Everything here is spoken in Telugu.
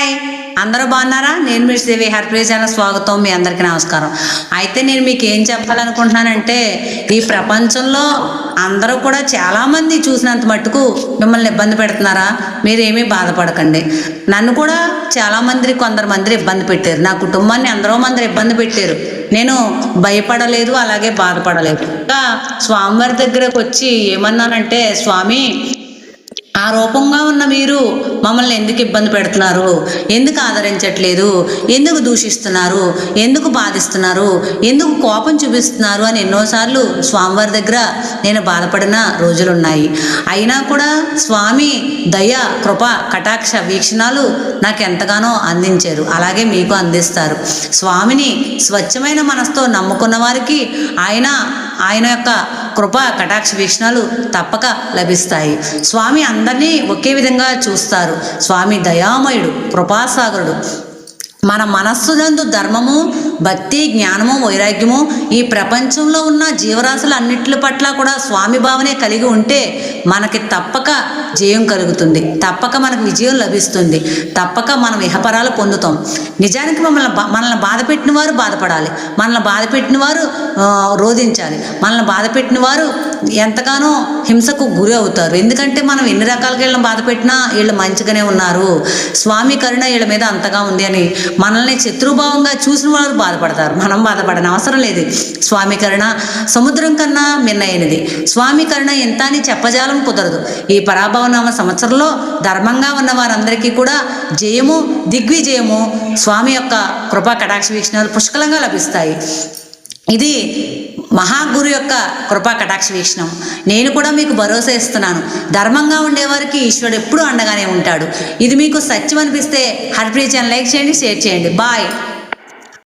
హాయ్, అందరూ బాగున్నారా? నేను మీ శ్రీదేవి హర్ప్రీత్ ఛానల్ స్వాగతం. మీ అందరికీ నమస్కారం. అయితే నేను మీకు ఏం చెప్పాలనుకుంటున్నానంటే, ఈ ప్రపంచంలో అందరూ కూడా చాలామంది చూసినంత మట్టుకు మిమ్మల్ని ఇబ్బంది పెడుతున్నారా? మీరేమీ బాధపడకండి. నన్ను కూడా కొందరు మంది ఇబ్బంది పెట్టారు. నా కుటుంబాన్ని ఎందరో మంది ఇబ్బంది పెట్టారు. నేను భయపడలేదు, అలాగే బాధపడలేదు. ఇంకా స్వామివారి దగ్గరకు వచ్చి ఏమన్నానంటే, స్వామి, ఆ రూపంగా ఉన్న మీరు మమ్మల్ని ఎందుకు ఇబ్బంది పెడుతున్నారు? ఎందుకు ఆదరించట్లేదు? ఎందుకు దూషిస్తున్నారు? ఎందుకు బాధిస్తున్నారు? ఎందుకు కోపం చూపిస్తున్నారు అని ఎన్నోసార్లు స్వామివారి దగ్గర నేను బాధపడిన రోజులున్నాయి. అయినా కూడా స్వామి దయ, కృప, కటాక్ష వీక్షణాలు నాకు ఎంతగానో అందించారు. అలాగే మీకు అందిస్తారు. స్వామిని స్వచ్ఛమైన మనసుతో నమ్ముకున్న వారికి ఆయన యొక్క కృప, కటాక్ష వీక్షణాలు తప్పక లభిస్తాయి. స్వామి అందరినీ ఒకే విధంగా చూస్తారు. స్వామి దయామయుడు, కృపాసాగరుడు. మన మనస్సునందు ధర్మము, భక్తి, జ్ఞానము, వైరాగ్యము ఈ ప్రపంచంలో ఉన్న జీవరాశులు అన్నిటి పట్ల కూడా స్వామి భావనే కలిగి ఉంటే మనకి తప్పక జయం కలుగుతుంది. తప్పక మనకు విజయం లభిస్తుంది. తప్పక మనం ఇహపరాలు పొందుతాం. నిజానికి మనల్ని బాధ పెట్టిన వారు బాధపడాలి. మనల్ని బాధ పెట్టిన వారు రోధించాలి. మనల్ని బాధ పెట్టిన వారు ఎంతగానో హింసకు గురి అవుతారు. ఎందుకంటే మనం ఎన్ని రకాలుగా వీళ్ళని బాధ పెట్టినా వీళ్ళు మంచిగానే ఉన్నారు, స్వామి కరుణ వీళ్ళ మీద అంతగా ఉంది అని మనల్ని శత్రుభావంగా చూసిన వారు బాధపడతారు. మనం బాధపడని అవసరం లేదు. స్వామి కరుణ సముద్రం కన్నా మిన్నైనది. స్వామి కరుణ ఎంత అని చెప్పజాలం కుదరదు. ఈ పరాభవనామ సంవత్సరంలో ధర్మంగా ఉన్న వారందరికీ కూడా జయము, దిగ్విజయము, స్వామి యొక్క కృపా కటాక్ష వీక్షణాలు పుష్కలంగా లభిస్తాయి. ఇది మహాగురు యొక్క కృపా కటాక్ష వీక్షణం. నేను కూడా మీకు భరోసా ఇస్తున్నాను. ధర్మంగా ఉండేవారికి ఈశ్వరుడు ఎప్పుడూ అండగానే ఉంటాడు. ఇది మీకు సత్యం అనిపిస్తే హర్ప్రీత్ ఛానల్ లైక్ చేయండి, షేర్ చేయండి. బాయ్.